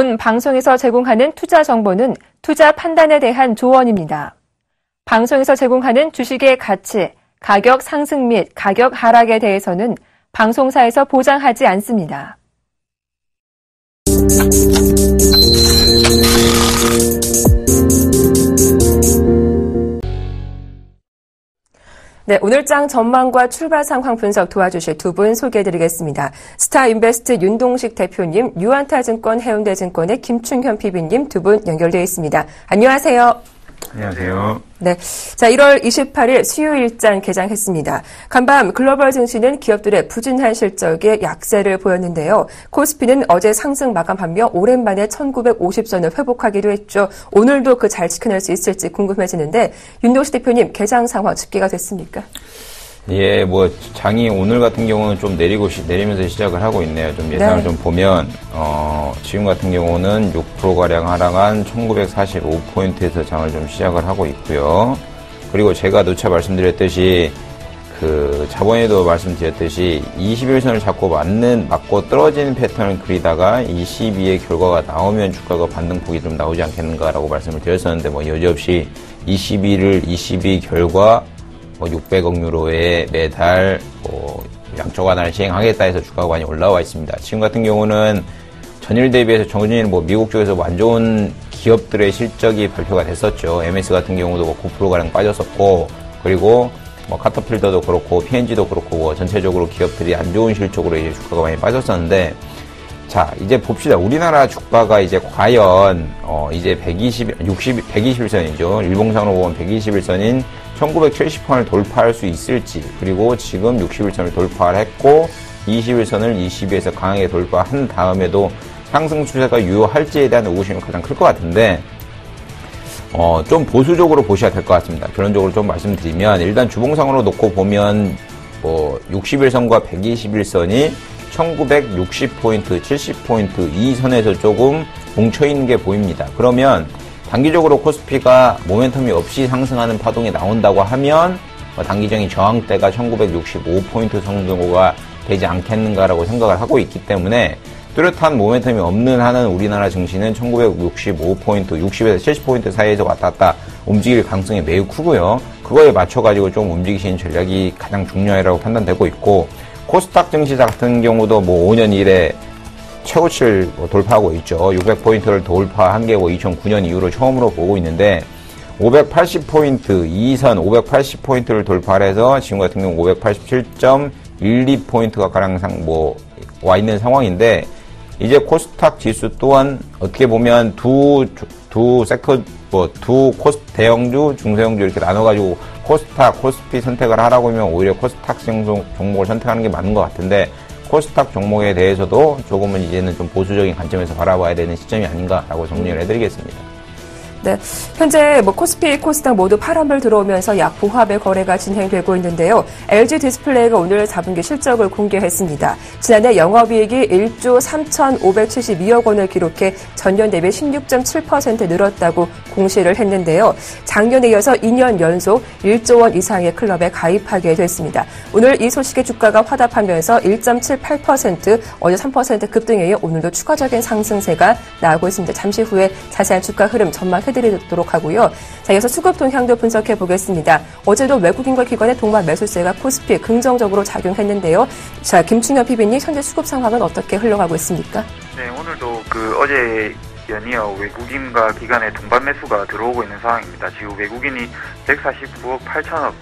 본 방송에서 제공하는 투자 정보는 투자 판단에 대한 조언입니다. 방송에서 제공하는 주식의 가치, 가격 상승 및 가격 하락에 대해서는 방송사에서 보장하지 않습니다. 네, 오늘장 전망과 출발 상황 분석 도와주실 두 분 소개해드리겠습니다. 스타인베스트 윤동식 대표님, 유안타증권 해운대증권의 김충현 PB님 두 분 연결되어 있습니다. 안녕하세요. 안녕하세요. 네. 자, 1월 28일 수요일장 개장했습니다. 간밤 글로벌 증시는 기업들의 부진한 실적에 약세를 보였는데요. 코스피는 어제 상승 마감하며 오랜만에 1950선을 회복하기도 했죠. 오늘도 그 잘 지켜낼 수 있을지 궁금해지는데 윤동식 대표님 개장 상황 집계가 됐습니까? 예, 장이 오늘 같은 경우는 좀 내리면서 시작을 하고 있네요. 좀 예상을 좀 보면, 지금 같은 경우는 6%가량 하락한 1945포인트에서 장을 좀 시작을 하고 있고요. 그리고 제가 누차 말씀드렸듯이, 자본에도 말씀드렸듯이 21선을 자꾸 맞고 떨어지는 패턴을 그리다가 22의 결과가 나오면 주가가 반등폭이 좀 나오지 않겠는가라고 말씀을 드렸었는데, 여지없이 22 결과, 600억 유로에 매달 양적 완화를 시행하겠다 해서 주가가 많이 올라와 있습니다. 지금 같은 경우는 전일 대비해서 전일 미국 쪽에서 안 좋은 기업들의 실적이 발표가 됐었죠. MS 같은 경우도 9%가량 빠졌었고, 그리고 카터필더도 그렇고 P&G도 그렇고 전체적으로 기업들이 안 좋은 실적으로 이제 주가가 많이 빠졌었는데, 자, 이제 봅시다. 우리나라 주가가 이제 과연, 이제 121선이죠. 일봉상으로 보면 121선인 1970선을 돌파할 수 있을지, 그리고 지금 61선을 돌파를 했고, 21선을 22에서 강하게 돌파한 다음에도 상승 추세가 유효할지에 대한 의구심이 가장 클 것 같은데, 좀 보수적으로 보셔야 될 것 같습니다. 결론적으로 좀 말씀드리면, 일단 주봉상으로 놓고 보면, 61선과 121선이 1960포인트, 70포인트 이 선에서 조금 뭉쳐있는 게 보입니다. 그러면 단기적으로 코스피가 모멘텀이 없이 상승하는 파동이 나온다고 하면 단기적인 저항대가 1965포인트 정도가 되지 않겠는가라고 생각을 하고 있기 때문에 뚜렷한 모멘텀이 없는 한은 우리나라 증시는 1965포인트, 60에서 70포인트 사이에서 왔다 갔다 움직일 가능성이 매우 크고요. 그거에 맞춰가지고 좀 움직이시는 전략이 가장 중요하다고 판단되고 있고, 코스닥 증시 같은 경우도 5년 이래 최고치를 돌파하고 있죠. 600포인트를 돌파한 게 2009년 이후로 처음으로 보고 있는데, 580포인트, 2선 580포인트를 돌파해서 지금 같은 경우 587.12포인트가 가량 와 있는 상황인데, 이제 코스닥 지수 또한 어떻게 보면 두 섹터, 대형주, 중소형주 이렇게 나눠가지고 코스닥, 코스피 선택을 하라고 하면 오히려 코스닥 종목을 선택하는 게 맞는 것 같은데, 코스닥 종목에 대해서도 조금은 이제는 좀 보수적인 관점에서 바라봐야 되는 시점이 아닌가라고 정리를 해드리겠습니다. 네, 현재 코스피, 코스닥 모두 파란불 들어오면서 약 보합의 거래가 진행되고 있는데요. LG 디스플레이가 오늘 4분기 실적을 공개했습니다. 지난해 영업이익이 1조 3,572억 원을 기록해 전년 대비 16.7% 늘었다고 공시를 했는데요. 작년에 이어서 2년 연속 1조 원 이상의 클럽에 가입하게 됐습니다. 오늘 이 소식에 주가가 화답하면서 1.78%, 어제 3% 급등에 이어 오늘도 추가적인 상승세가 나오고 있습니다. 잠시 후에 자세한 주가 흐름 전망해드리도록 하고요. 자, 이어서 수급 동향도 분석해 보겠습니다. 어제도 외국인과 기관의 동반 매수세가 코스피에 긍정적으로 작용했는데요. 자, 김충현 PB님, 현재 수급 상황은 어떻게 흘러가고 있습니까? 네, 오늘도 어제 연이어 외국인과 기관의 동반 매수가 들어오고 있는 상황입니다. 지금 외국인이 149억 8천억,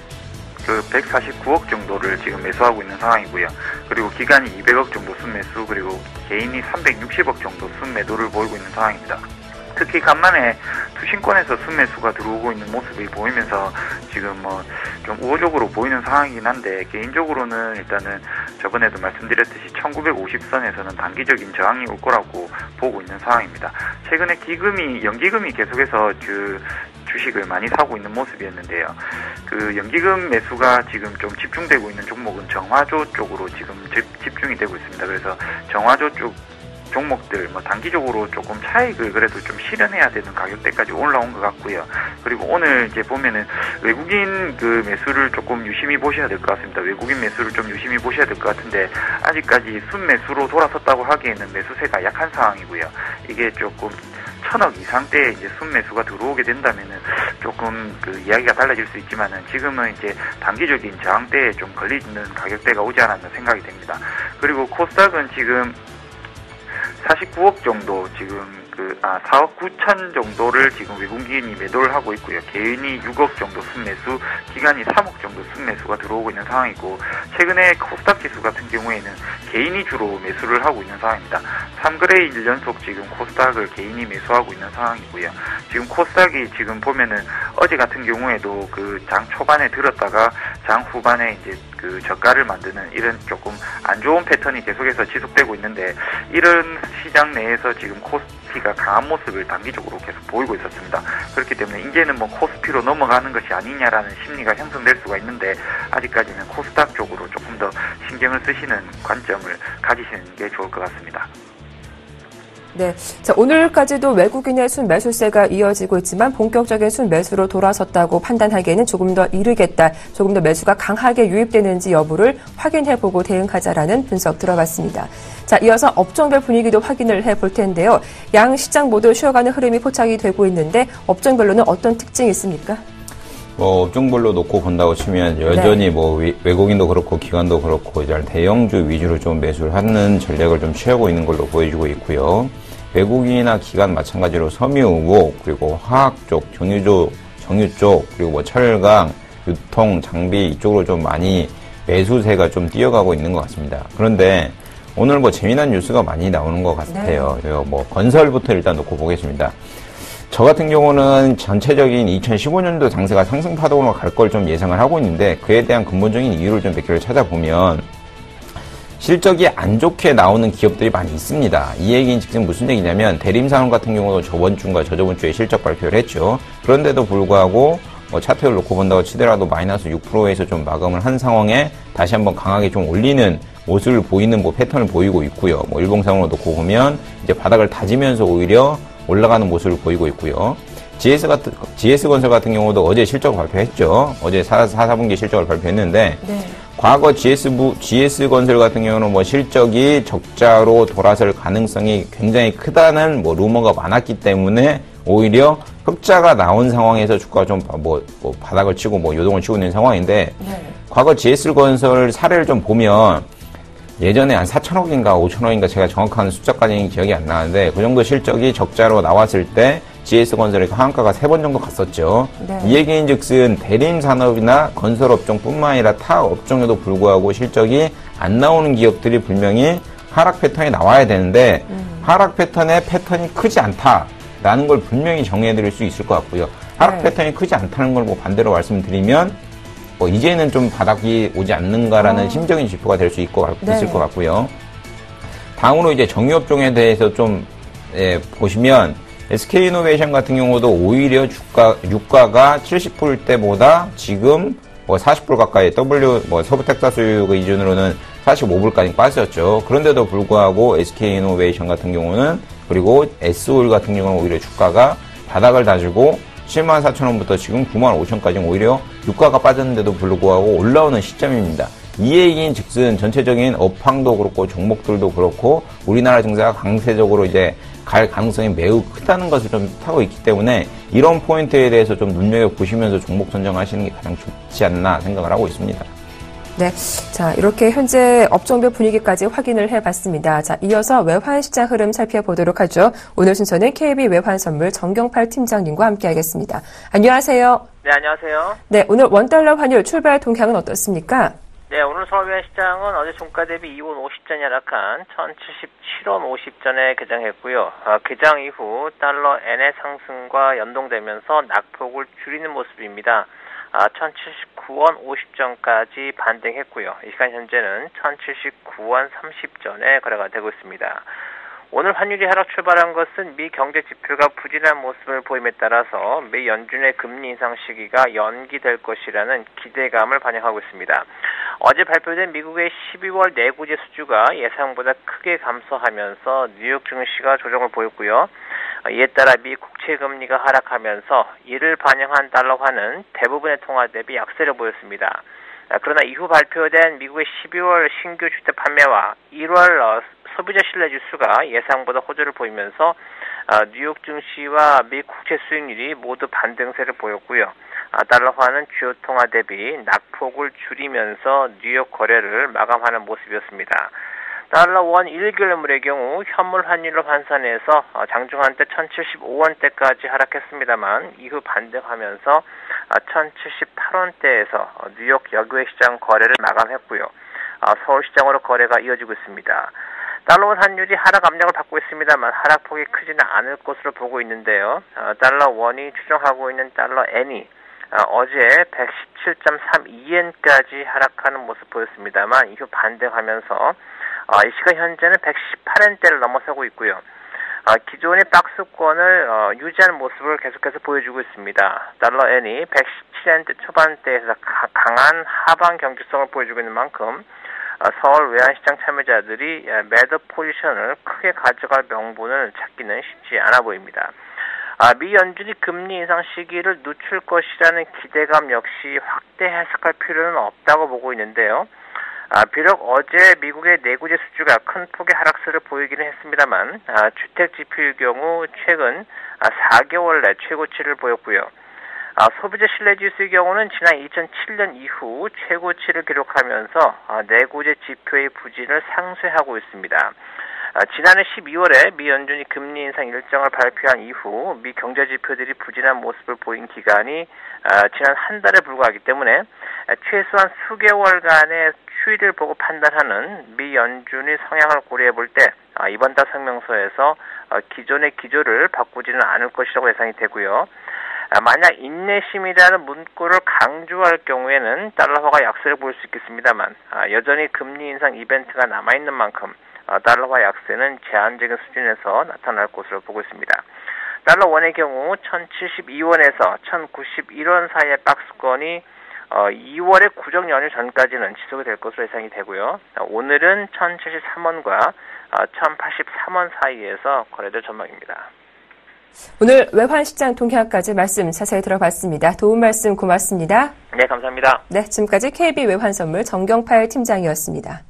149억 정도를 지금 매수하고 있는 상황이고요. 그리고 기관이 200억 정도 순매수, 그리고 개인이 360억 정도 순매도를 보이고 있는 상황입니다. 특히 간만에 투신권에서 순매수가 들어오고 있는 모습이 보이면서 지금 좀 우호적으로 보이는 상황이긴 한데, 개인적으로는 일단은 저번에도 말씀드렸듯이 1950선에서는 단기적인 저항이 올 거라고 보고 있는 상황입니다. 최근에 연기금이 계속해서 주식을 많이 사고 있는 모습이었는데요. 연기금 매수가 지금 좀 집중되고 있는 종목은 정화조 쪽으로 지금 집중이 되고 있습니다. 그래서 정화조 쪽 종목들 뭐 단기적으로 조금 차익을 그래도 좀 실현해야 되는 가격대까지 올라온 것 같고요. 그리고 오늘 이제 보면은 외국인 그 매수를 조금 유심히 보셔야 될 것 같습니다. 외국인 매수를 좀 유심히 보셔야 될 것 같은데 아직까지 순매수로 돌아섰다고 하기에는 매수세가 약한 상황이고요. 이게 조금 1,000억 이상대에 이제 순매수가 들어오게 된다면은 조금 그 이야기가 달라질 수 있지만은 지금은 이제 단기적인 저항대에 좀 걸리는 가격대가 오지 않았나 생각이 됩니다. 그리고 코스닥은 지금 49억 정도 지금 4억 9천 정도를 지금 외국인이 매도를 하고 있고요. 개인이 6억 정도 순매수, 기관이 3억 정도 순매수가 들어오고 있는 상황이고, 최근에 코스닥 지수 같은 경우에는 개인이 주로 매수를 하고 있는 상황입니다. 3거래일 연속 지금 코스닥을 개인이 매수하고 있는 상황이고요. 지금 코스닥이 지금 보면은 어제 같은 경우에도 그 장 초반에 들었다가 장 후반에 이제 그 저가를 만드는 이런 조금 안 좋은 패턴이 계속해서 지속되고 있는데, 이런 시장 내에서 지금 코스피가 강한 모습을 단기적으로 계속 보이고 있었습니다. 그렇기 때문에 이제는 뭐 코스피로 넘어가는 것이 아니냐라는 심리가 형성될 수가 있는데, 아직까지는 코스닥 쪽으로 조금 더 신경을 쓰시는 관점을 가지시는 게 좋을 것 같습니다. 네. 자, 오늘까지도 외국인의 순매수세가 이어지고 있지만 본격적인 순매수로 돌아섰다고 판단하기에는 조금 더 이르겠다. 조금 더 매수가 강하게 유입되는지 여부를 확인해보고 대응하자라는 분석 들어봤습니다. 자, 이어서 업종별 분위기도 확인을 해볼 텐데요. 양 시장 모두 쉬어가는 흐름이 포착이 되고 있는데 업종별로는 어떤 특징이 있습니까? 업종별로 놓고 본다고 치면 여전히 외국인도 그렇고 기관도 그렇고 이제 대형주 위주로 좀 매수를 하는 전략을 좀 취하고 있는 걸로 보여지고 있고요. 외국인이나 기관 마찬가지로 섬유, 그리고 화학 쪽, 정유 쪽, 그리고 철강, 유통, 장비 이쪽으로 좀 많이 매수세가 좀 뛰어가고 있는 것 같습니다. 그런데 오늘 재미난 뉴스가 많이 나오는 것 같아요. 네. 건설부터 일단 놓고 보겠습니다. 저 같은 경우는 전체적인 2015년도 장세가 상승 파동으로 갈 걸 좀 예상을 하고 있는데, 그에 대한 근본적인 이유를 좀 몇 개를 찾아보면 실적이 안 좋게 나오는 기업들이 많이 있습니다. 이 얘기는 지금 무슨 얘기냐면, 대림산업 같은 경우도 저번 주인가 저저번 주에 실적 발표를 했죠. 그런데도 불구하고 차트를 놓고 본다고 치더라도 마이너스 6%에서 좀 마감을 한 상황에 다시 한번 강하게 좀 올리는 모습을 보이는 패턴을 보이고 있고요. 일봉상으로 놓고 보면 이제 바닥을 다지면서 오히려 올라가는 모습을 보이고 있고요. GS건설 같은 경우도 어제 실적을 발표했죠. 어제 4분기 실적을 발표했는데, 네. 과거 GS건설 같은 경우는 실적이 적자로 돌아설 가능성이 굉장히 크다는 루머가 많았기 때문에 오히려 흑자가 나온 상황에서 주가가 좀 바닥을 치고 요동을 치고 있는 상황인데, 네. 과거 GS건설 사례를 좀 보면 예전에 한 4천억인가 5천억인가 제가 정확한 숫자까지는 기억이 안 나는데, 그 정도 실적이 적자로 나왔을 때 GS건설의 하한가가 3번 정도 갔었죠. 네. 이 얘기인 즉슨 대림산업이나 건설업종뿐만 아니라 타 업종에도 불구하고 실적이 안 나오는 기업들이 분명히 하락 패턴이 나와야 되는데, 하락 패턴의 패턴이 크지 않다라는 걸 분명히 정리해드릴 수 있을 것 같고요. 하락 네. 패턴이 크지 않다는 걸 반대로 말씀드리면 이제는 좀 바닥이 오지 않는가라는 심적인 지표가 될 수 있을 것 같고요. 다음으로 이제 정유업종에 대해서 좀 보시면 SK이노베이션 같은 경우도 오히려 유가가 70불 때보다 지금 40불 가까이 서부텍사스 기준으로는 45불까지 빠졌죠. 그런데도 불구하고 SK이노베이션 같은 경우는, 그리고 S오일 같은 경우는 오히려 주가가 바닥을 다지고 74,000원부터 지금 95,000원까지 오히려 유가가 빠졌는데도 불구하고 올라오는 시점입니다. 이 얘기인 즉슨 전체적인 업황도 그렇고 종목들도 그렇고 우리나라 증시가 강세적으로 이제 갈 가능성이 매우 크다는 것을 좀 타고 있기 때문에, 이런 포인트에 대해서 좀 눈여겨보시면서 종목 선정하시는 게 가장 좋지 않나 생각을 하고 있습니다. 네. 자, 이렇게 현재 업종별 분위기까지 확인을 해봤습니다. 자, 이어서 외환시장 흐름 살펴보도록 하죠. 오늘 순서는 KB 외환선물 정경팔 팀장님과 함께하겠습니다. 안녕하세요. 네, 안녕하세요. 네, 오늘 원달러 환율 출발 동향은 어떻습니까? 네, 오늘 서울외환시장은 어제 종가 대비 2원 50전이 하락한 1077원 50전에 개장했고요. 개장 이후 달러 엔의 상승과 연동되면서 낙폭을 줄이는 모습입니다. 1079원 50전까지 반등했고요. 이 시간 현재는 1079원 30전에 거래가 되고 있습니다. 오늘 환율이 하락 출발한 것은 미 경제 지표가 부진한 모습을 보임에 따라서 미 연준의 금리 인상 시기가 연기될 것이라는 기대감을 반영하고 있습니다. 어제 발표된 미국의 12월 내구재 수주가 예상보다 크게 감소하면서 뉴욕 증시가 조정을 보였고요. 이에 따라 미 국채금리가 하락하면서 이를 반영한 달러화는 대부분의 통화 대비 약세를 보였습니다. 그러나 이후 발표된 미국의 12월 신규 주택 판매와 1월 소비자 신뢰 지수가 예상보다 호조를 보이면서 뉴욕 증시와 미 국채 수익률이 모두 반등세를 보였고요. 달러화는 주요 통화 대비 낙폭을 줄이면서 뉴욕 거래를 마감하는 모습이었습니다. 달러 원 1개월물의 경우 현물 환율로 환산해서 장중 한때 1075원대까지 하락했습니다만 이후 반등하면서 1078원대에서 뉴욕 여교외 시장 거래를 마감했고요. 서울시장으로 거래가 이어지고 있습니다. 달러 원 환율이 하락 압력을 받고 있습니다만 하락폭이 크지는 않을 것으로 보고 있는데요. 달러 원이 추정하고 있는 달러 N이 어제 117.32엔까지 하락하는 모습 보였습니다만 이후 반등하면서 이 시간 현재는 118엔대를 넘어서고 있고요. 기존의 박스권을 유지하는 모습을 계속해서 보여주고 있습니다. 달러 N이 117엔대 초반대에서 강한 하방 경직성을 보여주고 있는 만큼 서울 외환시장 참여자들이 매도 포지션을 크게 가져갈 명분을 찾기는 쉽지 않아 보입니다. 미 연준이 금리 인상 시기를 늦출 것이라는 기대감 역시 확대 해석할 필요는 없다고 보고 있는데요. 비록 어제 미국의 내구재 수주가 큰 폭의 하락세를 보이기는 했습니다만 주택 지표의 경우 최근 4개월 내 최고치를 보였고요. 소비자 신뢰 지수의 경우는 지난 2007년 이후 최고치를 기록하면서 내구재 지표의 부진을 상쇄하고 있습니다. 지난해 12월에 미 연준이 금리 인상 일정을 발표한 이후 미 경제 지표들이 부진한 모습을 보인 기간이 지난 한 달에 불과하기 때문에 최소한 수개월간의 추이를 보고 판단하는 미 연준의 성향을 고려해 볼 때 이번 달 성명서에서 기존의 기조를 바꾸지는 않을 것이라고 예상이 되고요. 만약 인내심이라는 문구를 강조할 경우에는 달러화가 약세를 보일 수 있겠습니다만 여전히 금리 인상 이벤트가 남아있는 만큼 달러화 약세는 제한적인 수준에서 나타날 것으로 보고 있습니다. 달러 원의 경우 1072원에서 1091원 사이의 박스권이 2월의 구정 연휴 전까지는 지속이 될 것으로 예상이 되고요. 오늘은 1073원과 1083원 사이에서 거래될 전망입니다. 오늘 외환시장 동향까지 말씀 자세히 들어봤습니다. 도움 말씀 고맙습니다. 네, 감사합니다. 네, 지금까지 KB 외환선물 정경팔 팀장이었습니다.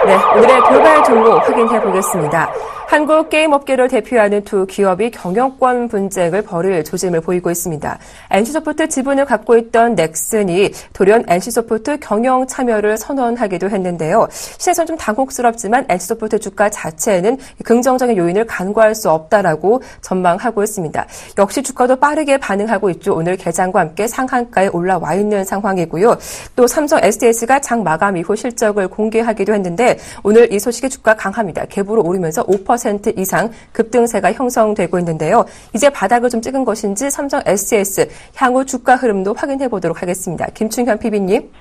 네, 오늘의 돌발 종목 확인해 보겠습니다. 한국 게임 업계를 대표하는 두 기업이 경영권 분쟁을 벌일 조짐을 보이고 있습니다. NC소프트 지분을 갖고 있던 넥슨이 돌연 NC소프트 경영 참여를 선언하기도 했는데요. 시세선 좀 당혹스럽지만 NC소프트 주가 자체에는 긍정적인 요인을 간과할 수 없다라고 전망하고 있습니다. 역시 주가도 빠르게 반응하고 있죠. 오늘 개장과 함께 상한가에 올라와 있는 상황이고요. 또 삼성 SDS가 장 마감 이후 실적을 공개하기도 했는데 오늘 이 소식에 주가 강합니다. 갭으로 오르면서 5% 이상 급등세가 형성되고 있는데요. 이제 바닥을 좀 찍은 것인지 삼성 SDS 향후 주가 흐름도 확인해 보도록 하겠습니다. 김충현 PB님.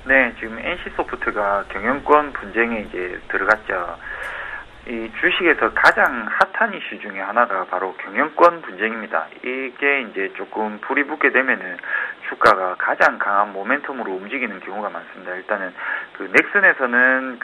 네, 지금 NC소프트가 경영권 분쟁에 이제 들어갔죠. 이 주식에서 가장 핫한 이슈 중에 하나가 바로 경영권 분쟁입니다. 이게 이제 조금 불이 붙게 되면은 주가가 가장 강한 모멘텀으로 움직이는 경우가 많습니다. 일단은 그 넥슨에서는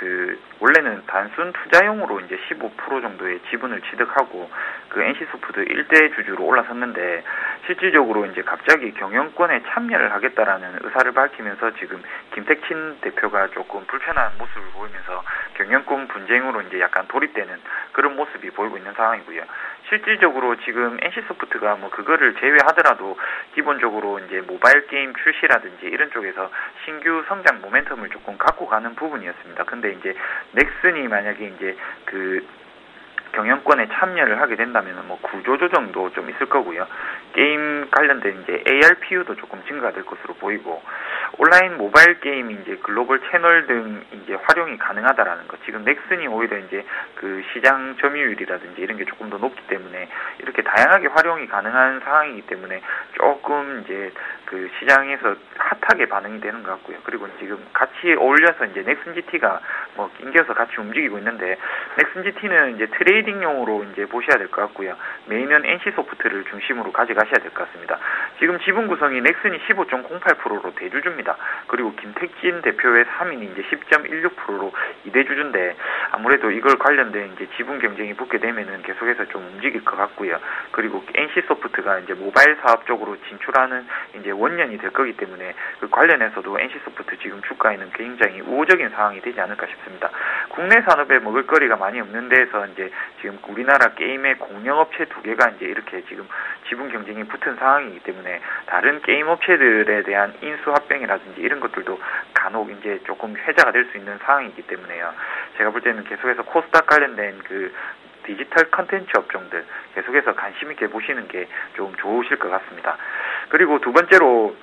원래는 단순 투자용으로 이제 15% 정도의 지분을 취득하고 그 NC소프트 1대 주주로 올라섰는데 실질적으로 이제 갑자기 경영권에 참여를 하겠다라는 의사를 밝히면서 지금 김택친 대표가 조금 불편한 모습을 보이면서 경영권 분쟁으로 이제 약간 돌입되는 그런 모습이 보이고 있는 상황이고요. 실질적으로 지금 NC소프트가 뭐 그거를 제외하더라도 기본적으로 이제 모바일 게임 출시라든지 이런 쪽에서 신규 성장 모멘텀을 조금 갖고 가는 부분이었습니다. 근데 이제 넥슨이 만약에 이제 경영권에 참여를 하게 된다면 뭐 구조조정도 좀 있을 거고요. 게임 관련된 이제 ARPU도 조금 증가될 것으로 보이고 온라인 모바일 게임이 이제 글로벌 채널 등 이제 활용이 가능하다라는 것. 지금 넥슨이 오히려 이제 그 시장 점유율이라든지 이런 게 조금 더 높기 때문에 이렇게 다양하게 활용이 가능한 상황이기 때문에 조금 이제 그 시장에서 핫하게 반응이 되는 것 같고요. 그리고 지금 같이 어울려서 이제 넥슨 GT가 뭐 낑겨서 같이 움직이고 있는데 넥슨 GT는 이제 트레이딩용으로 이제 보셔야 될 것 같고요. 메인은 NC소프트를 중심으로 가져가셔야 될 것 같습니다. 지금 지분 구성이 넥슨이 15.08%로 대주주입니다. 그리고 김택진 대표의 3인이 이제 10.16%로 2대주주인데 아무래도 이걸 관련된 이제 지분 경쟁이 붙게 되면은 계속해서 좀 움직일 것 같고요. 그리고 NC소프트가 이제 모바일 사업 쪽으로 진출하는 이제 원년이 될 거기 때문에 그 관련해서도 NC소프트 지금 주가에는 굉장히 우호적인 상황이 되지 않을까 싶습니다. 국내 산업에 먹을거리가 많이 없는 데에서 이제 지금 우리나라 게임의 공영업체 2개가 이제 이렇게 지금 지분 경쟁이 붙은 상황이기 때문에 다른 게임 업체들에 대한 인수 합병이라든지 이런 것들도 간혹 이제 조금 회자가 될 수 있는 상황이기 때문에요. 제가 볼 때는 계속해서 코스닥 관련된 그 디지털 컨텐츠 업종들 계속해서 관심 있게 보시는 게 좀 좋으실 것 같습니다. 그리고 두 번째로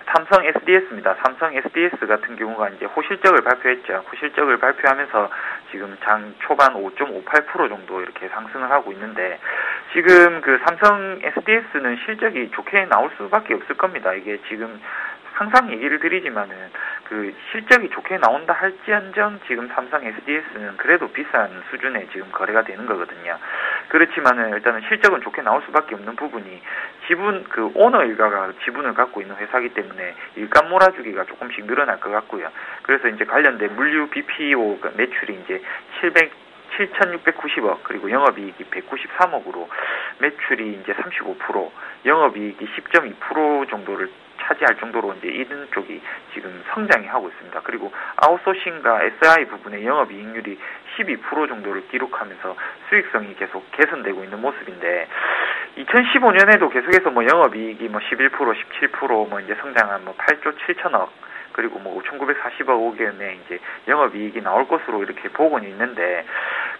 삼성 SDS입니다. 삼성 SDS 같은 경우가 이제 호실적을 발표했죠. 호실적을 발표하면서 지금 장 초반 5.58% 정도 이렇게 상승을 하고 있는데 지금 그 삼성 SDS는 실적이 좋게 나올 수밖에 없을 겁니다. 이게 지금 항상 얘기를 드리지만은 그 실적이 좋게 나온다 할지언정 지금 삼성 SDS는 그래도 비싼 수준에 지금 거래가 되는 거거든요. 그렇지만은 일단은 실적은 좋게 나올 수밖에 없는 부분이 지분 그 오너 일가가 지분을 갖고 있는 회사이기 때문에 일감 몰아주기가 조금씩 늘어날 것 같고요. 그래서 이제 관련된 물류 BPO 매출이 이제 7,690억 그리고 영업이익이 193억으로 매출이 이제 35% 영업이익이 10.2% 정도를 차지할 정도로 이제 이런 쪽이 지금 성장이 하고 있습니다. 그리고 아웃소싱과 SI 부분의 영업이익률이 12% 정도를 기록하면서 수익성이 계속 개선되고 있는 모습인데 2015년에도 계속해서 뭐 영업이익이 뭐 11%, 17% 뭐 이제 성장한 뭐 8조 7천억 그리고 뭐 5,940억 원의 이제 영업이익이 나올 것으로 이렇게 보고는 있는데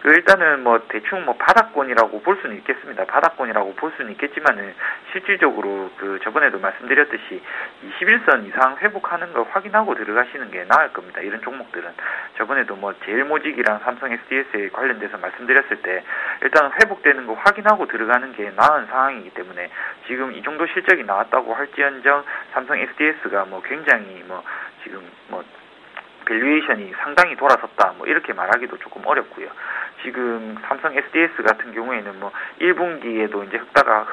그 일단은 뭐 대충 뭐 바닥권이라고 볼 수는 있겠습니다. 바닥권이라고 볼 수는 있겠지만은 실질적으로 그 저번에도 말씀드렸듯이 21선 이상 회복하는 걸 확인하고 들어가시는 게 나을 겁니다. 이런 종목들은 저번에도 뭐 제일모직이랑 삼성 SDS에 관련돼서 말씀드렸을 때 일단 회복되는 거 확인하고 들어가는 게 나은 상황이기 때문에 지금 이 정도 실적이 나왔다고 할지언정 삼성 SDS가 뭐 굉장히 뭐 지금 뭐 밸류에이션이 상당히 돌아섰다 뭐 이렇게 말하기도 조금 어렵고요. 지금 삼성 SDS 같은 경우에는 뭐 1분기에도 이제 흑자가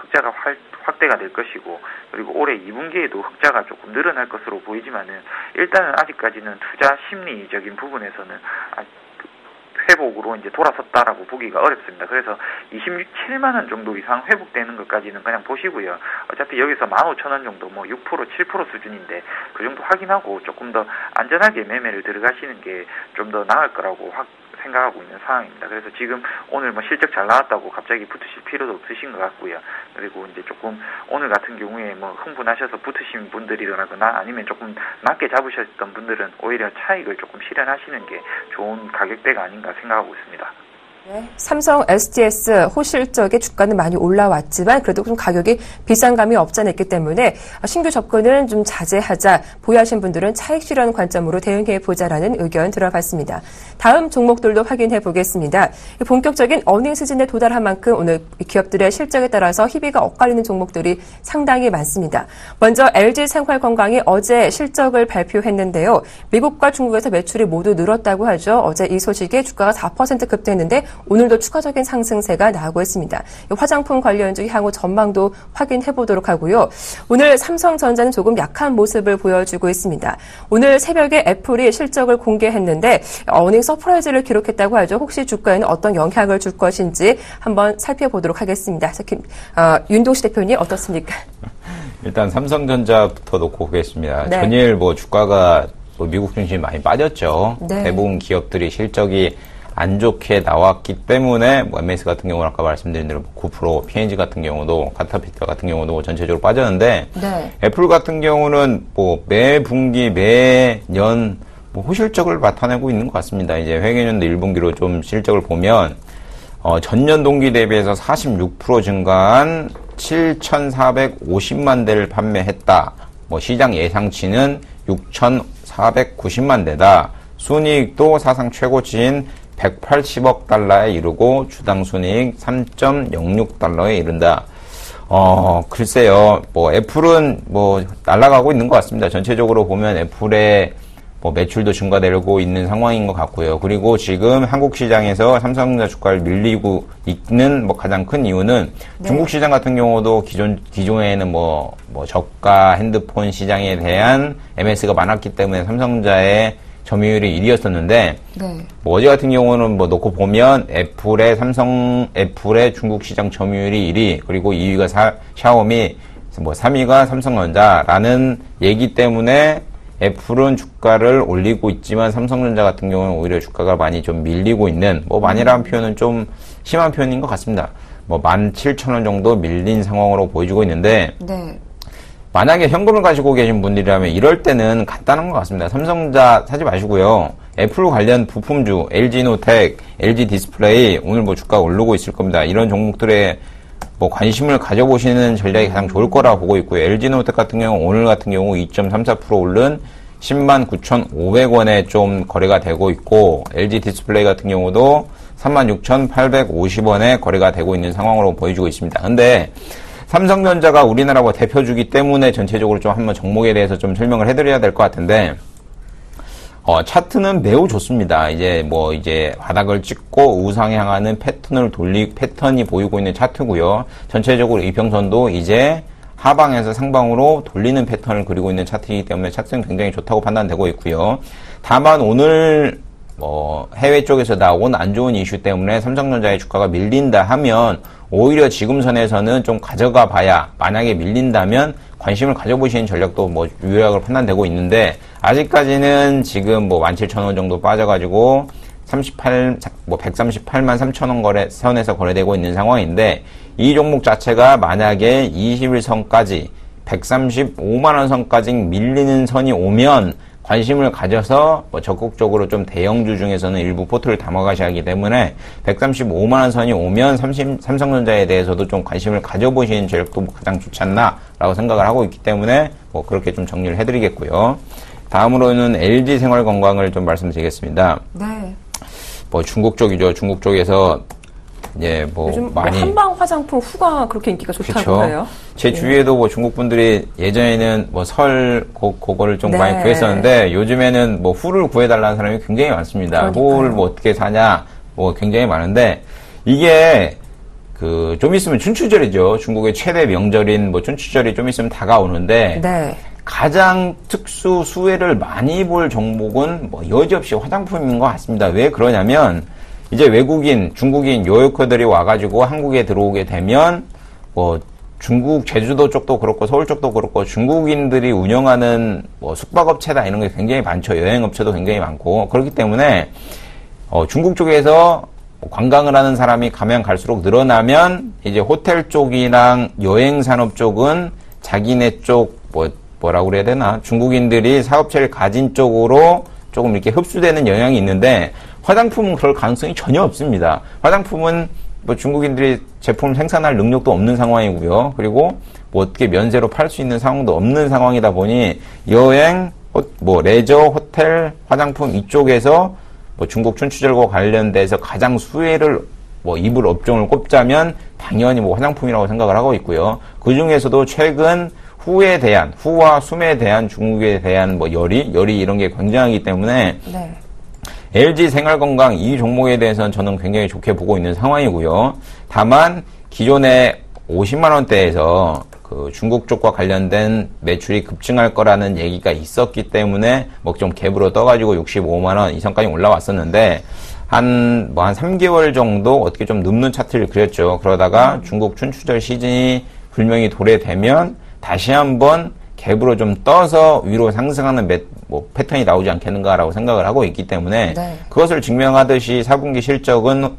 확대가 될 것이고 그리고 올해 2분기에도 흑자가 조금 늘어날 것으로 보이지만은 일단은 아직까지는 투자 심리적인 부분에서는 회복으로 이제 돌아섰다라고 보기가 어렵습니다. 그래서 27만 원 정도 이상 회복되는 것까지는 그냥 보시고요. 어차피 여기서 15,000원 정도 뭐 6%, 7% 수준인데 그 정도 확인하고 조금 더 안전하게 매매를 들어가시는 게 좀 더 나을 거라고 생각하고 있는 상황입니다. 그래서 지금 오늘 뭐 실적 잘 나왔다고 갑자기 붙으실 필요도 없으신 것 같고요. 그리고 이제 조금 오늘 같은 경우에 뭐 흥분하셔서 붙으신 분들이거나 아니면 조금 낮게 잡으셨던 분들은 오히려 차익을 조금 실현하시는 게 좋은 가격대가 아닌가 생각하고 있습니다. 네, 삼성 SDS 호실적의 주가는 많이 올라왔지만 그래도 좀 가격이 비싼 감이 없지 않아 있기 때문에 신규 접근은 좀 자제하자, 보유하신 분들은 차익 실현 관점으로 대응해보자라는 의견 들어봤습니다. 다음 종목들도 확인해 보겠습니다. 본격적인 어닝 시즌에 도달한 만큼 오늘 기업들의 실적에 따라서 희비가 엇갈리는 종목들이 상당히 많습니다. 먼저 LG생활건강이 어제 실적을 발표했는데요. 미국과 중국에서 매출이 모두 늘었다고 하죠. 어제 이 소식에 주가가 4% 급등했는데 오늘도 추가적인 상승세가 나오고 있습니다. 화장품 관련주 향후 전망도 확인해 보도록 하고요. 오늘 삼성전자는 조금 약한 모습을 보여주고 있습니다. 오늘 새벽에 애플이 실적을 공개했는데 어닝 서프라이즈를 기록했다고 하죠. 혹시 주가에는 어떤 영향을 줄 것인지 한번 살펴보도록 하겠습니다. 윤동시 대표님 어떻습니까? 일단 삼성전자부터 놓고 보겠습니다. 네. 전일 뭐 주가가 뭐 미국 중심이 많이 빠졌죠. 네. 대부분 기업들이 실적이 안 좋게 나왔기 때문에 뭐 MS 같은 경우는 아까 말씀드린 대로 9%, P&G 같은 경우도 카타피터 같은 경우도 전체적으로 빠졌는데 네. 애플 같은 경우는 뭐 매 분기 매년 뭐 호실적을 나타내고 있는 것 같습니다. 이제 회계연도 1분기로 좀 실적을 보면 전년 동기 대비해서 46% 증가한 7,450만 대를 판매했다. 뭐 시장 예상치는 6,490만 대다. 순이익도 사상 최고치인 180억 달러에 이르고 주당 순이익 3.06달러에 이른다. 글쎄요. 뭐 애플은 뭐 날아가고 있는 것 같습니다. 전체적으로 보면 애플의 뭐 매출도 증가되고 있는 상황인 것 같고요. 그리고 지금 한국 시장에서 삼성전자 주가를 밀리고 있는 뭐 가장 큰 이유는 네. 중국 시장 같은 경우도 기존에는 뭐 저가 핸드폰 시장에 대한 MS가 많았기 때문에 삼성전자의 점유율이 1위였었는데, 네. 뭐 어제 같은 경우는 뭐 놓고 보면 애플의 중국 시장 점유율이 1위, 그리고 2위가 샤오미, 뭐 3위가 삼성전자라는 얘기 때문에 애플은 주가를 올리고 있지만 삼성전자 같은 경우는 오히려 주가가 많이 좀 밀리고 있는, 뭐 많이라는 표현은 좀 심한 표현인 것 같습니다. 뭐 17,000원 정도 밀린 상황으로 보여지고 있는데, 네. 만약에 현금을 가지고 계신 분들이라면 이럴 때는 간단한 것 같습니다. 삼성전자 사지 마시고요. 애플 관련 부품주, LG노텍, LG디스플레이 오늘 뭐 주가 오르고 있을 겁니다. 이런 종목들에 뭐 관심을 가져보시는 전략이 가장 좋을 거라 보고 있고요. LG노텍 같은 경우 오늘 같은 경우 2.34% 오른 109,500원에 좀 거래가 되고 있고, LG디스플레이 같은 경우도 36,850원에 거래가 되고 있는 상황으로 보여지고 있습니다. 근데 삼성전자가 우리나라 뭐 대표주기 때문에 전체적으로 좀 한번 종목에 대해서 좀 설명을 해드려야 될 것 같은데, 차트는 매우 좋습니다. 이제 바닥을 찍고 우상향하는 패턴이 보이고 있는 차트고요. 전체적으로 이평선도 이제 하방에서 상방으로 돌리는 패턴을 그리고 있는 차트이기 때문에 차트는 굉장히 좋다고 판단되고 있고요. 다만 오늘 해외 쪽에서 나온 안 좋은 이슈 때문에 삼성전자의 주가가 밀린다 하면 오히려 지금 선에서는 좀 가져가 봐야, 만약에 밀린다면 관심을 가져보시는 전략도 뭐 유효하게 판단되고 있는데, 아직까지는 지금 뭐 17,000원 정도 빠져가지고 138만 3천원 선에서 거래되고 있는 상황인데, 이 종목 자체가 만약에 21선까지 135만원 선까지 밀리는 선이 오면 관심을 가져서 뭐 적극적으로 좀 대형주 중에서는 일부 포트를 담아가셔야 하기 때문에 135만원 선이 오면 삼성전자에 대해서도 좀 관심을 가져보시는 전략도 가장 좋지 않나라고 생각을 하고 있기 때문에 뭐 그렇게 좀 정리를 해드리겠고요. 다음으로는 LG생활건강을 좀 말씀드리겠습니다. 네. 뭐 중국 쪽이죠. 중국 쪽에서 이제 뭐 요즘 많이 한방 화장품 후가 그렇게 인기가 좋다고 해요. 제 주위에도 뭐 중국 분들이 예전에는 뭐 그거를 좀 네. 많이 구했었는데, 요즘에는 뭐 후를 구해달라는 사람이 굉장히 많습니다. 그러니까요. 후를 뭐 어떻게 사냐, 뭐 굉장히 많은데, 이게 좀 있으면 춘추절이죠. 중국의 최대 명절인 뭐 춘추절이 좀 있으면 다가오는데, 네. 가장 특수 수혜를 많이 볼 종목은 뭐 여지없이 화장품인 것 같습니다. 왜 그러냐면, 이제 외국인, 중국인 요요커들이 와가지고 한국에 들어오게 되면, 뭐, 중국, 제주도 쪽도 그렇고, 서울 쪽도 그렇고, 중국인들이 운영하는 뭐 숙박업체다 이런 게 굉장히 많죠. 여행업체도 굉장히 많고. 그렇기 때문에, 중국 쪽에서 관광을 하는 사람이 가면 갈수록 늘어나면, 이제 호텔 쪽이랑 여행산업 쪽은 자기네 쪽, 뭐라고 그래야 되나? 중국인들이 사업체를 가진 쪽으로 조금 이렇게 흡수되는 영향이 있는데, 화장품은 그럴 가능성이 전혀 없습니다. 화장품은 뭐 중국인들이 제품을 생산할 능력도 없는 상황이고요. 그리고 뭐 어떻게 면세로 팔 수 있는 상황도 없는 상황이다 보니, 여행, 뭐 레저, 호텔, 화장품 이쪽에서 뭐 중국 춘추절과 관련돼서 가장 수혜를 뭐 입을 업종을 꼽자면 당연히 뭐 화장품이라고 생각을 하고 있고요. 그 중에서도 최근 후와 숨에 대한 중국에 대한 뭐 열이 이런 게 굉장하기 때문에, 네. LG생활건강 이 종목에 대해서는 저는 굉장히 좋게 보고 있는 상황이고요. 다만 기존에 50만원대에서 그 중국 쪽과 관련된 매출이 급증할 거라는 얘기가 있었기 때문에 뭐 좀 갭으로 떠가지고 65만원 이상까지 올라왔었는데, 한 3개월 정도 어떻게 좀 눕는 차트를 그렸죠. 그러다가 중국 춘추절 시즌이 분명히 도래되면 다시 한번 갭으로 좀 떠서 위로 상승하는 패턴이 나오지 않겠는가라고 생각을 하고 있기 때문에, 네. 그것을 증명하듯이 4분기 실적은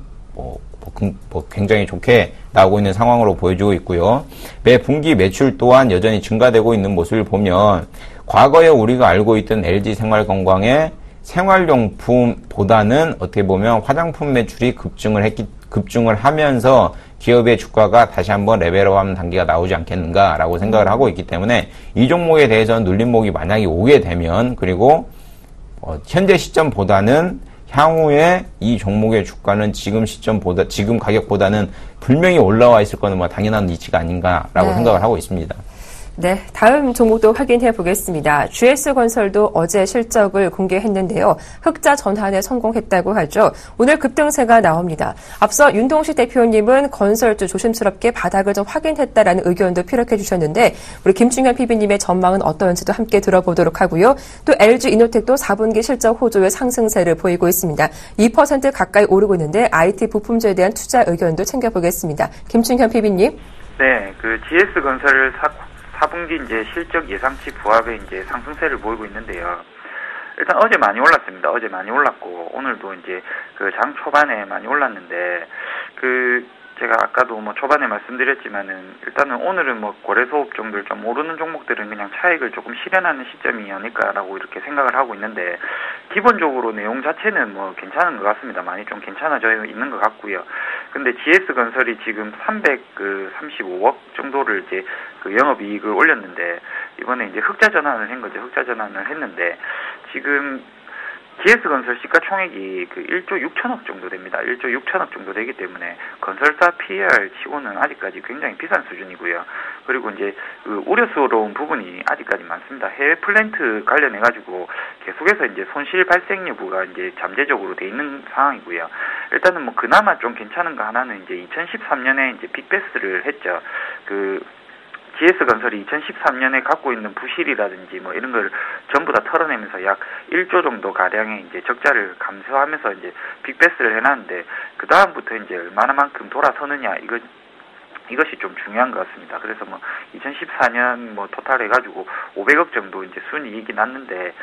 굉장히 좋게 나오고 있는 상황으로 보여지고 있고요. 매 분기 매출 또한 여전히 증가되고 있는 모습을 보면, 과거에 우리가 알고 있던 LG생활건강의 생활용품보다는 어떻게 보면 화장품 매출이 급증을 하면서 기업의 주가가 다시 한번 레벨업하는 단계가 나오지 않겠는가라고 생각을 하고 있기 때문에, 이 종목에 대해서는 눌림목이 만약에 오게 되면, 그리고 현재 시점보다는 향후에 이 종목의 주가는 지금 가격보다는 분명히 올라와 있을 거는 뭐 당연한 이치가 아닌가라고 네. 생각을 하고 있습니다. 네, 다음 종목도 확인해 보겠습니다. GS건설도 어제 실적을 공개했는데요. 흑자 전환에 성공했다고 하죠. 오늘 급등세가 나옵니다. 앞서 윤동식 대표님은 건설주 조심스럽게 바닥을 좀 확인했다라는 의견도 피력해 주셨는데 우리 김충현 PB님의 전망은 어떤지도 함께 들어보도록 하고요. 또 LG이노텍도 4분기 실적 호조의 상승세를 보이고 있습니다. 2% 가까이 오르고 있는데 IT 부품주에 대한 투자 의견도 챙겨보겠습니다. 김충현 PB님. 네, 그 GS건설 4분기 이제 실적 예상치 부합의 이제 상승세를 보이고 있는데요. 일단 어제 많이 올랐습니다. 어제 많이 올랐고 오늘도 이제 그 장 초반에 많이 올랐는데 제가 아까도 뭐 초반에 말씀드렸지만은 일단은 오늘은 뭐 거래소업 종들 좀 오르는 종목들은 그냥 차익을 조금 실현하는 시점이 아닐까라고 이렇게 생각을 하고 있는데 기본적으로 내용 자체는 뭐 괜찮은 것 같습니다. 많이 좀 괜찮아져 있는 것 같고요. 근데 GS건설이 지금 335억 정도를 이제 그 영업이익을 올렸는데 이번에 이제 흑자 전환을 한 거죠. 흑자 전환을 했는데 지금 GS건설 시가총액이 그 1조 6천억 정도 됩니다. 1조 6천억 정도 되기 때문에 건설사 PER 치고는 아직까지 굉장히 비싼 수준이고요. 그리고 이제 그 우려스러운 부분이 아직까지 많습니다. 해외 플랜트 관련해가지고 계속해서 이제 손실 발생 여부가 이제 잠재적으로 돼 있는 상황이고요. 일단은 뭐 그나마 좀 괜찮은 거 하나는 이제 2013년에 이제 빅베스를 했죠. GS건설이 2013년에 갖고 있는 부실이라든지 뭐 이런 걸 전부 다 털어내면서 약 1조 정도 가량의 이제 적자를 감소하면서 이제 빅베스를 해놨는데 그 다음부터 이제 얼마나만큼 돌아서느냐 이것이 좀 중요한 것 같습니다. 그래서 뭐 2014년 뭐 토탈 해가지고 500억 정도 이제 순이익이 났는데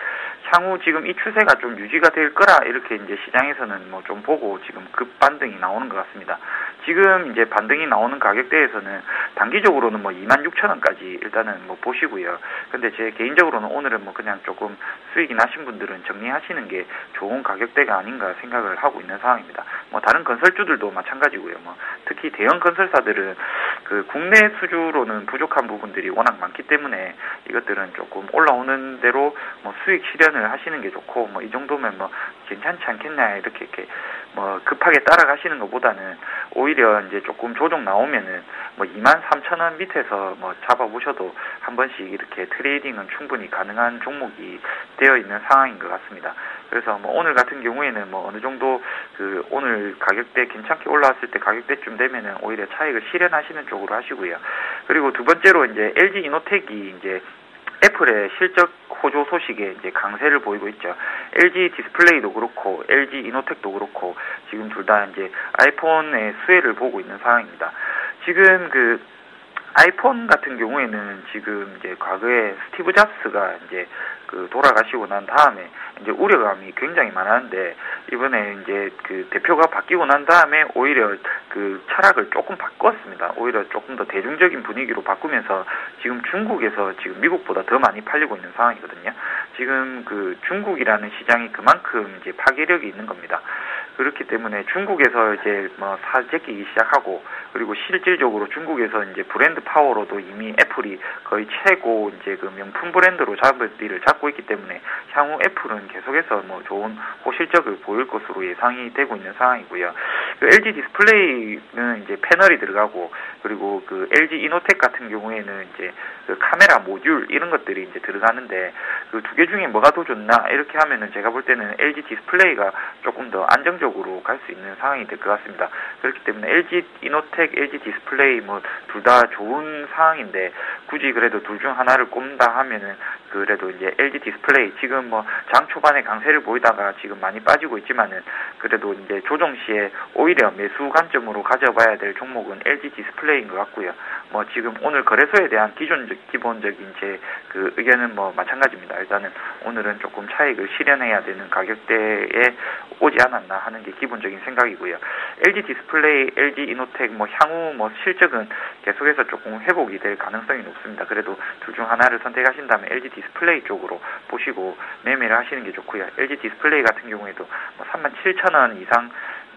향후 지금 이 추세가 좀 유지가 될 거라 이렇게 이제 시장에서는 뭐 좀 보고 지금 급반등이 나오는 것 같습니다. 지금 이제 반등이 나오는 가격대에서는 단기적으로는 뭐 26,000원까지 일단은 뭐 보시고요. 근데 제 개인적으로는 오늘은 뭐 그냥 조금 수익이 나신 분들은 정리하시는 게 좋은 가격대가 아닌가 생각을 하고 있는 상황입니다. 뭐 다른 건설주들도 마찬가지고요. 뭐 특히 대형 건설사들은 그 국내 수주로는 부족한 부분들이 워낙 많기 때문에 이것들은 조금 올라오는 대로 뭐 수익 실현을 하시는 게 좋고 뭐 이 정도면 뭐 괜찮지 않겠냐 이렇게 뭐 급하게 따라가시는 것보다는 오히려 이제 조금 조정 나오면은 뭐 23,000원 밑에서 뭐 잡아보셔도 한 번씩 이렇게 트레이딩은 충분히 가능한 종목이 되어 있는 상황인 것 같습니다. 그래서 뭐 오늘 같은 경우에는 뭐 어느 정도 그 오늘 가격대 괜찮게 올라왔을 때 가격대쯤 되면은 오히려 차익을 실현하시는 쪽으로 하시고요. 그리고 두 번째로 이제 LG이노텍이 이제 애플의 실적 호조 소식에 이제 강세를 보이고 있죠. LG 디스플레이도 그렇고 LG 이노텍도 그렇고 지금 둘 다 이제 아이폰의 수혜를 보고 있는 상황입니다. 지금 그 아이폰 같은 경우에는 지금 이제 과거에 스티브 잡스가 이제 그 돌아가시고 난 다음에 이제 우려감이 굉장히 많았는데 이번에 이제 그 대표가 바뀌고 난 다음에 오히려 그 철학을 조금 바꿨습니다. 오히려 조금 더 대중적인 분위기로 바꾸면서 지금 중국에서 지금 미국보다 더 많이 팔리고 있는 상황이거든요. 지금 그 중국이라는 시장이 그만큼 이제 파괴력이 있는 겁니다. 그렇기 때문에 중국에서 이제 뭐 사재끼기 시작하고 그리고 실질적으로 중국에서 이제 브랜드 파워로도 이미 애플이 거의 최고 이제 그 명품 브랜드로 자리를 잡고 있기 때문에 향후 애플은 계속해서 뭐 좋은 호실적을 보일 것으로 예상이 되고 있는 상황이고요. 그 LG 디스플레이는 이제 패널이 들어가고 그리고 그 LG 이노텍 같은 경우에는 이제 그 카메라 모듈 이런 것들이 이제 들어가는데 그 두 개 중에 뭐가 더 좋나 이렇게 하면은 제가 볼 때는 LG 디스플레이가 조금 더 안정적으로 갈 수 있는 상황이 될 것 같습니다. 그렇기 때문에 LG 이노텍, LG 디스플레이 뭐 둘 다 좋은 상황인데 굳이 그래도 둘 중 하나를 꼽는다 하면은 그래도 이제 LG 디스플레이 지금 뭐 장 초반에 강세를 보이다가 지금 많이 빠지고 있지만은 그래도 이제 조정 시에 오히려 매수 관점으로 가져봐야 될 종목은 LG 디스플레이인 것 같고요. 뭐 지금 오늘 거래소에 대한 기본적인 제 그 의견은 뭐 마찬가지입니다. 일단은 오늘은 조금 차익을 실현해야 되는 가격대에 오지 않았나 하는 게 기본적인 생각이고요. LG 디스플레이, LG 이노텍 뭐 향후 뭐 실적은 계속해서 조금 회복이 될 가능성이 높습니다. 그래도 둘 중 하나를 선택하신다면 LG 디스플레이 쪽으로 보시고 매매를 하시는 게 좋고요. LG 디스플레이 같은 경우에도 뭐 37,000원 이상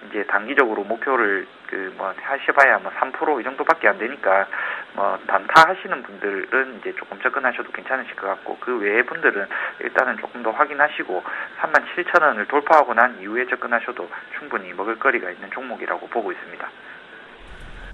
이제 단기적으로 목표를 그 뭐 하셔봐야 뭐 3% 이 정도밖에 안 되니까 뭐 단타 하시는 분들은 이제 조금 접근하셔도 괜찮으실 것 같고 그 외의 분들은 일단은 조금 더 확인하시고 37,000원을 돌파하고 난 이후에 접근하셔도 충분히 먹을거리가 있는 종목이라고 보고 있습니다.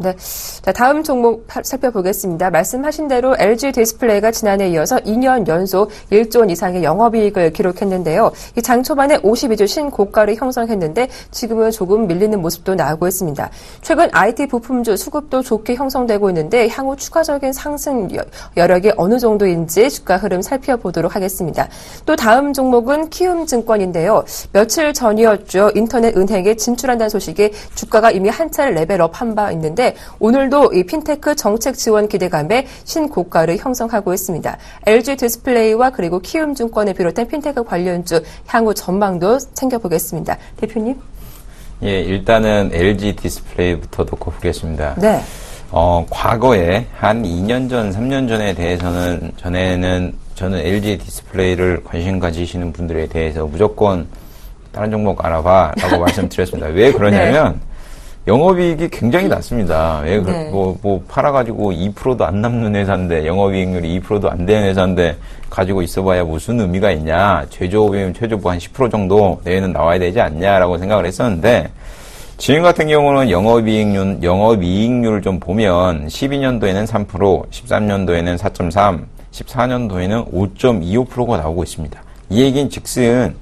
네. 자, 다음 종목 살펴보겠습니다. 말씀하신 대로 LG 디스플레이가 지난해에 이어서 2년 연속 1조 원 이상의 영업이익을 기록했는데요. 이 장 초반에 52주 신고가를 형성했는데 지금은 조금 밀리는 모습도 나오고 있습니다. 최근 IT 부품주 수급도 좋게 형성되고 있는데 향후 추가적인 상승 여력이 어느 정도인지 주가 흐름 살펴보도록 하겠습니다. 또 다음 종목은 키움증권인데요. 며칠 전이었죠. 인터넷 은행에 진출한다는 소식에 주가가 이미 한 차례 레벨업 한 바 있는데 오늘도 이 핀테크 정책 지원 기대감에 신고가를 형성하고 있습니다. LG 디스플레이와 그리고 키움증권을 비롯한 핀테크 관련주 향후 전망도 챙겨보겠습니다. 대표님. 예, 일단은 LG 디스플레이부터 놓고 보겠습니다. 네. 과거에 한 2년 전, 3년 전에 대해서는 저는 LG 디스플레이를 관심 가지시는 분들에 대해서 무조건 다른 종목 알아봐라고 말씀드렸습니다. 왜 그러냐면 네. 영업이익이 굉장히 낮습니다. 왜 네. 뭐 팔아가지고 2%도 안 남는 회사인데 영업이익률이 2%도 안 되는 회사인데 가지고 있어봐야 무슨 의미가 있냐. 최저임금 최저부 한 10% 정도 내외는 나와야 되지 않냐라고 생각을 했었는데 지금 같은 경우는 영업이익률을 좀 보면 12년도에는 3%, 13년도에는 4.3%, 14년도에는 5.25%가 나오고 있습니다. 이 얘기는 즉슨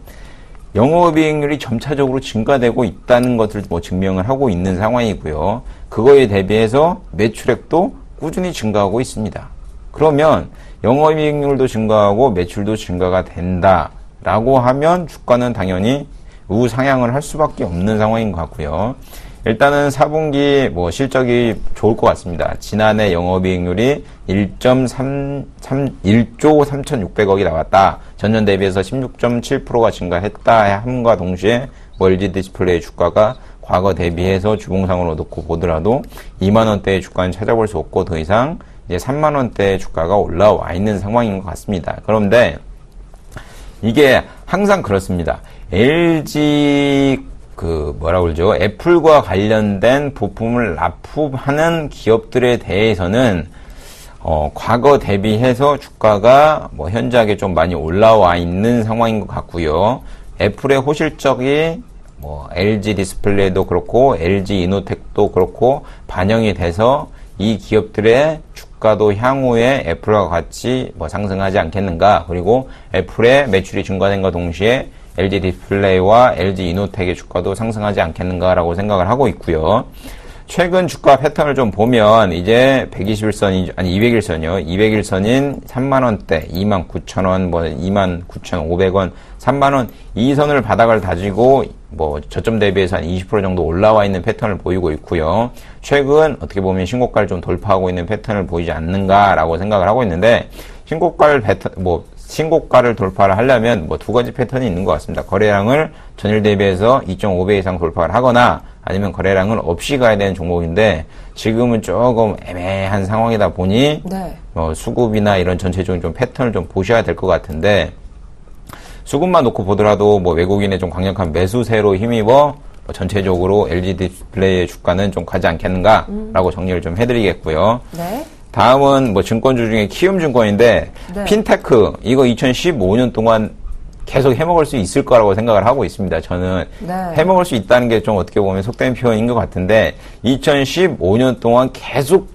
영업이익률이 점차적으로 증가되고 있다는 것을 증명을 하고 있는 상황이고요. 그거에 대비해서 매출액도 꾸준히 증가하고 있습니다. 그러면 영업이익률도 증가하고 매출도 증가가 된다라고 하면 주가는 당연히 우상향을 할 수밖에 없는 상황인 것 같고요. 일단은 4분기 실적이 좋을 것 같습니다. 지난해 영업이익률이 1조 3,600억이 나왔다. 전년 대비해서 16.7%가 증가했다 함과 동시에 LG 디스플레이 주가가 과거 대비해서 주봉상으로 놓고 보더라도 2만 원대의 주가는 찾아볼 수 없고 더 이상 이제 3만 원대의 주가가 올라와 있는 상황인 것 같습니다. 그런데 이게 항상 그렇습니다. LG 애플과 관련된 부품을 납품하는 기업들에 대해서는 과거 대비해서 주가가 현저하게 좀 많이 올라와 있는 상황인 것 같고요. 애플의 호실적이 LG 디스플레이도 그렇고 LG 이노텍도 그렇고 반영이 돼서 이 기업들의 주가도 향후에 애플과 같이 상승하지 않겠는가. 그리고 애플의 매출이 증가된과 동시에 LG 디스플레이와 LG 이노텍의 주가도 상승하지 않겠는가라고 생각을 하고 있고요. 최근 주가 패턴을 좀 보면 이제 200일선인 3만원대, 29,000원, 29,500원, 3만원 이 선을 바닥을 다지고 저점 대비해서 한 20% 정도 올라와 있는 패턴을 보이고 있고요. 최근 어떻게 보면 신고가를 좀 돌파하고 있는 패턴을 보이지 않는가라고 생각을 하고 있는데 신고가를 돌파를 하려면 두 가지 패턴이 있는 것 같습니다. 거래량을 전일 대비해서 2.5배 이상 돌파를 하거나 아니면 거래량을 없이 가야 되는 종목인데 지금은 조금 애매한 상황이다 보니 네. 수급이나 이런 전체적인 좀 패턴을 좀 보셔야 될 것 같은데 수급만 놓고 보더라도 외국인의 좀 강력한 매수세로 힘입어 전체적으로 LG 디스플레이의 주가는 좀 가지 않겠는가라고 정리를 좀 해드리겠고요. 네. 다음은 증권주 중에 키움증권인데 네. 핀테크 이거 2015년 동안 계속 해먹을 수 있을 거라고 생각을 하고 있습니다. 저는 네. 해먹을 수 있다는 게 좀 어떻게 보면 속된 표현인 것 같은데 2015년 동안 계속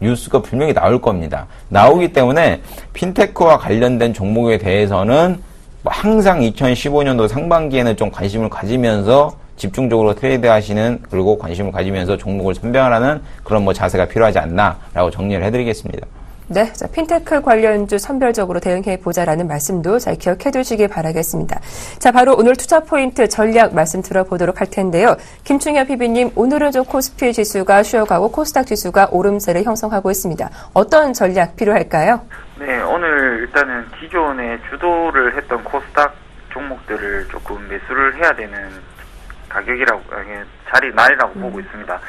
뉴스가 분명히 나올 겁니다. 나오기 때문에 핀테크와 관련된 종목에 대해서는 항상 2015년도 상반기에는 좀 관심을 가지면서 집중적으로 트레이드 하시는 그리고 관심을 가지면서 종목을 선별하는 그런 자세가 필요하지 않나라고 정리를 해드리겠습니다. 네, 자, 핀테크 관련주 선별적으로 대응해보자라는 말씀도 잘 기억해 두시기 바라겠습니다. 자, 바로 오늘 투자 포인트 전략 말씀 들어보도록 할 텐데요. 김충현 PB님, 오늘은 좀 코스피 지수가 쉬어가고 코스닥 지수가 오름세를 형성하고 있습니다. 어떤 전략 필요할까요? 네, 오늘 일단은 기존에 주도를 했던 코스닥 종목들을 조금 매수를 해야 되는 날이라고 보고 있습니다.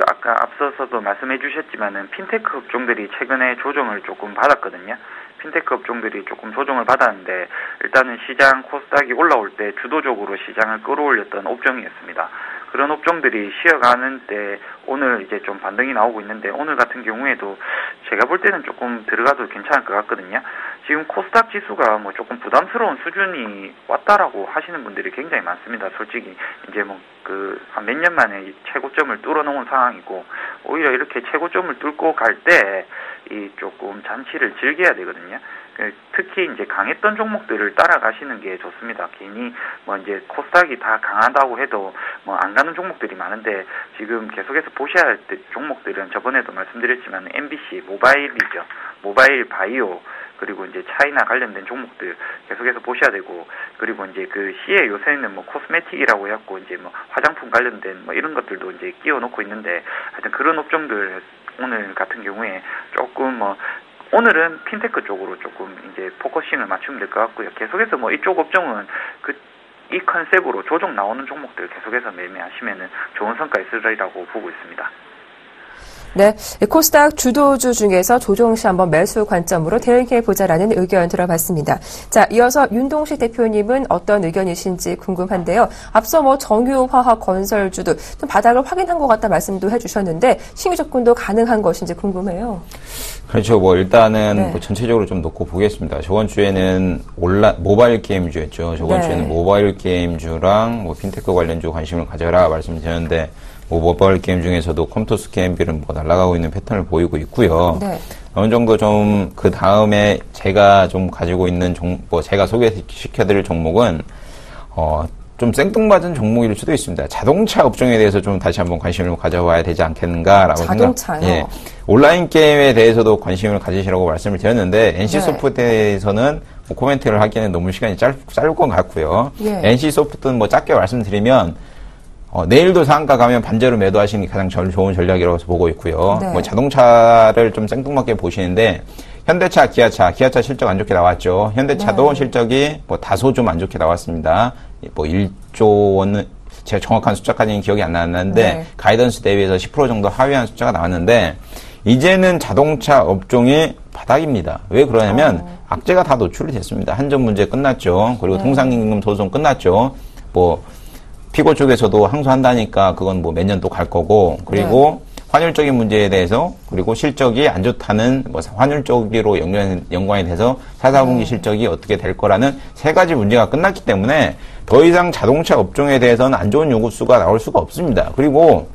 아까 앞서서도 말씀해 주셨지만은 핀테크 업종들이 최근에 조정을 조금 받았거든요. 핀테크 업종들이 조금 조정을 받았는데 일단은 시장 코스닥이 올라올 때 주도적으로 시장을 끌어올렸던 업종이었습니다. 그런 업종들이 쉬어가는 때 오늘 이제 좀 반등이 나오고 있는데 오늘 같은 경우에도 제가 볼 때는 조금 들어가도 괜찮을 것 같거든요. 지금 코스닥 지수가 뭐 조금 부담스러운 수준이 왔다라고 하시는 분들이 굉장히 많습니다. 솔직히 이제 뭐 그 한 몇 년 만에 최고점을 뚫어놓은 상황이고, 오히려 이렇게 최고점을 뚫고 갈 때 이 조금 잔치를 즐겨야 되거든요. 특히 이제 강했던 종목들을 따라가시는 게 좋습니다. 괜히 뭐 이제 코스닥이 다 강하다고 해도 뭐 안 가는 종목들이 많은데, 지금 계속해서 보셔야 할 종목들은 저번에도 말씀드렸지만 MBC 모바일이죠. 모바일 바이오, 그리고 이제 차이나 관련된 종목들 계속해서 보셔야 되고, 그리고 이제 그 C에 요새는 뭐 코스메틱이라고 해갖고 이제 뭐 화장품 관련된 뭐 이런 것들도 이제 끼워놓고 있는데, 하여튼 그런 업종들 오늘 같은 경우에 조금 뭐 오늘은 핀테크 쪽으로 조금 이제 포커싱을 맞추면 될 것 같고요. 계속해서 뭐 이쪽 업종은 이 컨셉으로 조정 나오는 종목들 계속해서 매매하시면은 좋은 성과 있으리라고 보고 있습니다. 네, 코스닥 주도주 중에서 조정 시 한번 매수 관점으로 대응해보자라는 의견 들어봤습니다. 자, 이어서 윤동식 대표님은 어떤 의견이신지 궁금한데요. 앞서 뭐 정유화학 건설주도 좀 바닥을 확인한 것 같다 말씀도 해주셨는데, 신규 접근도 가능한 것인지 궁금해요. 그렇죠. 뭐 일단은 네. 뭐 전체적으로 좀 놓고 보겠습니다. 저번 주에는 모바일 게임주였죠. 저번 네. 주에는 모바일 게임주랑 뭐 핀테크 관련주 관심을 가져라 말씀드렸는데, 뭐 모바일 게임 중에서도 컴퓨터 스캔빌은 뭐 날아가고 있는 패턴을 보이고 있고요. 네. 어느 정도 좀 그 다음에 제가 좀 가지고 있는 제가 소개시켜드릴 종목은 좀 생뚱맞은 종목일 수도 있습니다. 자동차 업종에 대해서 좀 다시 한번 관심을 가져봐야 되지 않겠는가라고 자동차요? 예. 온라인 게임에 대해서도 관심을 가지시라고 말씀을 드렸는데, NC소프트에서는 뭐 코멘트를 하기에는 너무 시간이 짧을 것 같고요. 예. NC소프트는 뭐 짧게 말씀드리면 내일도 상한가 가면 반대로 매도하시는 게 가장 좋은 전략이라고 보고 있고요. 네. 뭐 자동차를 좀 생뚱맞게 보시는데, 현대차, 기아차 실적 안 좋게 나왔죠. 현대차도 네. 실적이 뭐 다소 좀 안 좋게 나왔습니다. 뭐 1조 원, 제가 정확한 숫자까지는 기억이 안 나는데, 네. 가이던스 대비해서 10% 정도 하회한 숫자가 나왔는데, 이제는 자동차 업종이 바닥입니다. 왜 그러냐면, 악재가 다 노출이 됐습니다. 한전 문제 끝났죠. 그리고 네. 통상임금 소송 끝났죠. 뭐, 피고 쪽에서도 항소한다니까 그건 뭐 몇 년 또 갈 거고, 그리고 환율적인 문제에 대해서, 그리고 실적이 안 좋다는 뭐 환율 쪽으로 연관이 돼서 4, 4분기 실적이 어떻게 될 거라는 세 가지 문제가 끝났기 때문에 더 이상 자동차 업종에 대해서는 안 좋은 요구수가 나올 수가 없습니다. 그리고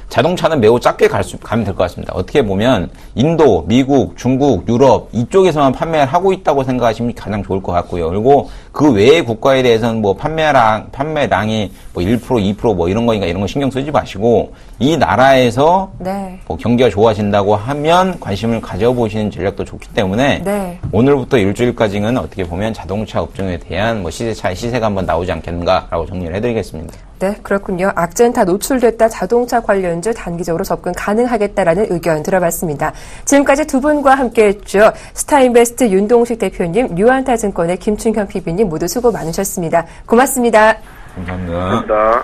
자동차는 매우 작게 가면 될 것 같습니다. 어떻게 보면 인도, 미국, 중국, 유럽 이쪽에서만 판매를 하고 있다고 생각하시면 가장 좋을 것 같고요. 그리고 그 외의 국가에 대해서는 뭐 판매량이 뭐 1%, 2% 뭐 이런 거니까 이런 거 신경 쓰지 마시고, 이 나라에서 네. 뭐 경기가 좋아진다고 하면 관심을 가져보시는 전략도 좋기 때문에 네. 오늘부터 일주일까지는 어떻게 보면 자동차 업종에 대한 뭐 시세가 한번 나오지 않겠는가라고 정리를 해드리겠습니다. 네, 그렇군요. 악재는 다 노출됐다. 자동차 관련주 단기적으로 접근 가능하겠다라는 의견 들어봤습니다. 지금까지 두 분과 함께했죠. 스타인베스트 윤동식 대표님, 류안타증권의 김춘현 PB님 모두 수고 많으셨습니다. 고맙습니다. 감사합니다. 감사합니다.